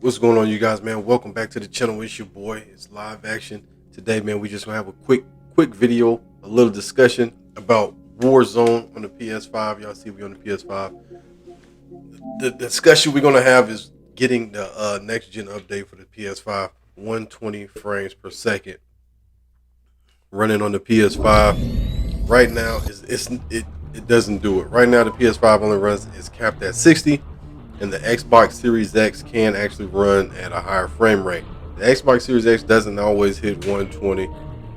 What's going on, you guys, man? Welcome back to the channel. It's your boy. It's Live Action. Today, man, we just gonna have a quick video, a little discussion about Warzone on the PS5. Y'all see we on the PS5. The discussion we're gonna have is getting the next gen update for the PS5, 120 frames per second, running on the PS5. Right now, it doesn't do it. Right now, the PS5 only runs is capped at 60. And the Xbox Series X can actually run at a higher frame rate. The Xbox Series X doesn't always hit 120.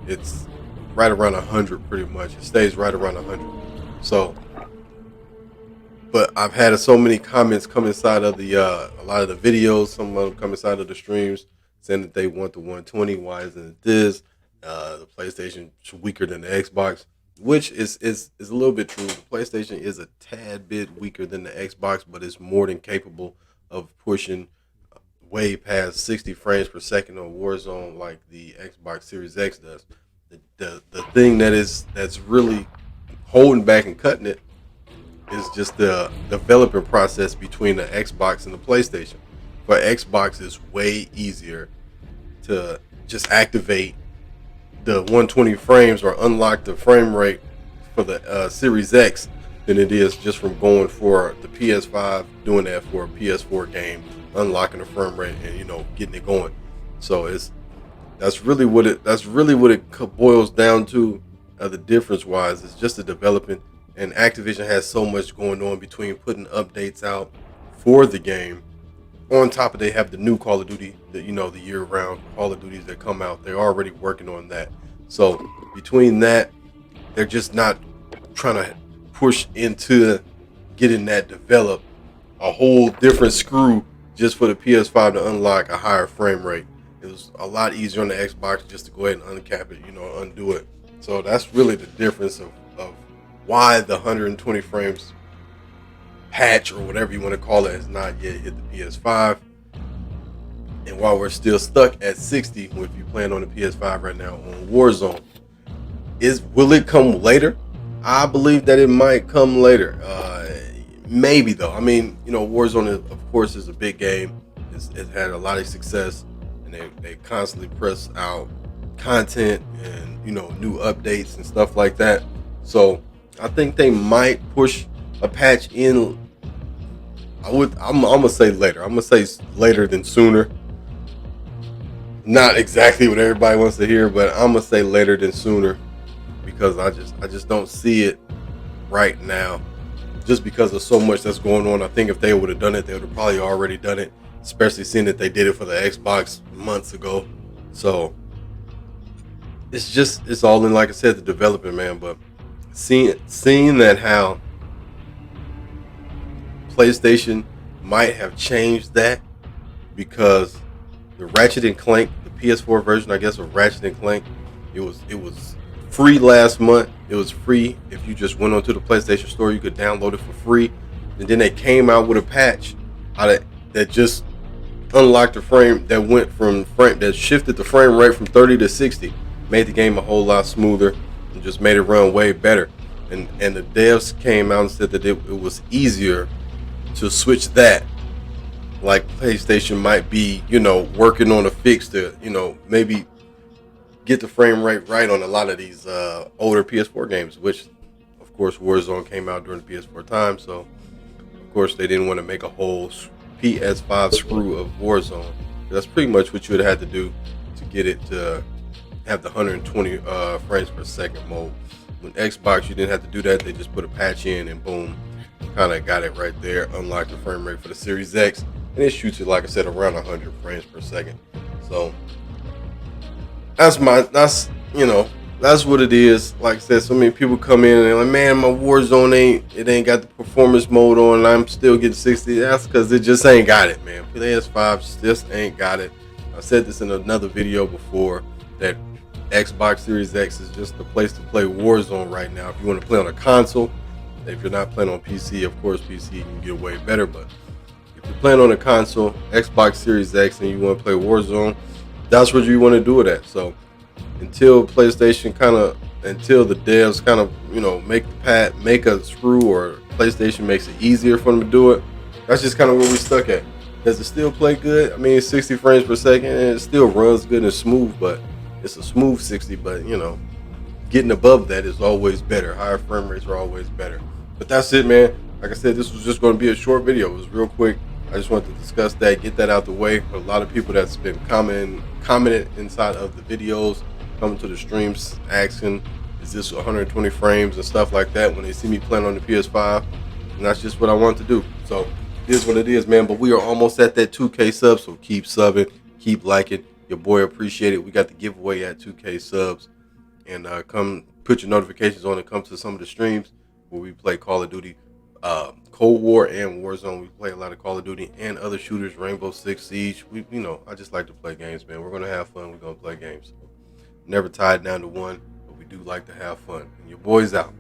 It's right around 100 pretty much. It stays right around 100. So, but I've had so many comments come inside of the a lot of the videos. Some of them come inside of the streams saying that they want the 120. Why isn't it this? The PlayStation is weaker than the Xbox, which is a little bit true. The PlayStation is a tad bit weaker than the Xbox, but it's more than capable of pushing way past 60 frames per second on Warzone like the Xbox Series X does. The thing that's really holding back and cutting it is just the development process between the Xbox and the PlayStation. For Xbox, it's way easier to just activate the 120 frames or unlock the frame rate for the Series X than it is just from going for the PS5, doing that for a PS4 game, unlocking the frame rate and getting it going. So that's really what it boils down to. The difference wise is just the development, and Activision has so much going on between putting updates out for the game. On top of they have the new Call of Duty, the year-round Call of Duties that come out. They're already working on that. So between that, they're just not trying to push into getting that developed. A whole different screw just for the PS5 to unlock a higher frame rate. It was a lot easier on the Xbox just to go ahead and uncap it, undo it. So that's really the difference of why the 120 frames patch or whatever you want to call it has not yet hit the PS5, and while we're still stuck at 60 if you're playing on the PS5 right now on Warzone, will it come later? I believe that it might come later. Maybe though. I mean, Warzone of course is a big game. It had a lot of success, and they constantly press out content and new updates and stuff like that. So I think they might push a patch in. I'm gonna say later. I'm gonna say later than sooner. Not exactly what everybody wants to hear, but I'm gonna say later than sooner, because I just don't see it right now, just because of so much that's going on. I think if they would have done it, they would have probably already done it, especially seeing that they did it for the Xbox months ago. So it's all in, like I said, the development, man. But seeing that how PlayStation might have changed that, because the Ratchet and Clank, the PS4 version, I guess, of Ratchet and Clank, it was free last month. It was free if you just went onto the PlayStation Store. You could download it for free, and then they came out with a patch that just unlocked the frame, that shifted the frame rate from 30 to 60, made the game a whole lot smoother, and just made it run way better. And the devs came out and said that it was easier to switch that, like PlayStation might be working on a fix to maybe get the frame rate right on a lot of these older PS4 games, which of course Warzone came out during the PS4 time, so of course they didn't want to make a whole PS5 screw of Warzone. That's pretty much what you would have had to do to get it to have the 120 frames per second mode. With Xbox, you didn't have to do that. They just put a patch in and boom, kind of got it right there. Unlocked the frame rate for the Series X, and it shoots it, like I said, around 100 frames per second. So that's what it is. Like I said, so many people come in and they're like, man, my Warzone ain't got the performance mode on, and I'm still getting 60. That's because it just ain't got it, man. PS5 just ain't got it. I said this in another video before, that Xbox Series X is just the place to play Warzone right now. If you want to play on a console, if you're not playing on PC, of course PC can get way better, but if you're playing on a console, Xbox Series X, and you want to play Warzone, that's what you want to do it at. So until the devs kind of make a screw, or PlayStation makes it easier for them to do it, that's just kind of where we stuck at. Does it still play good? I mean, it's 60 frames per second, and it still runs good and smooth, but it's a smooth 60. But getting above that is always better. Higher frame rates are always better. But that's it, man. Like I said, this was just going to be a short video. It was real quick. I just wanted to discuss that, get that out the way. A lot of people that's been commenting inside of the videos, coming to the streams, asking, is this 120 frames and stuff like that when they see me playing on the PS5. And that's just what I want to do. So it is what it is, man. But we are almost at that 2K sub, so keep subbing, keep liking. Your boy appreciate it. We got the giveaway at 2K subs. And come put your notifications on and come to some of the streams where we play Call of Duty, Cold War and Warzone. We play a lot of Call of Duty and other shooters, Rainbow Six Siege. I just like to play games, man. We're gonna have fun. We're gonna play games. Never tied down to one, but we do like to have fun. And your boy's out.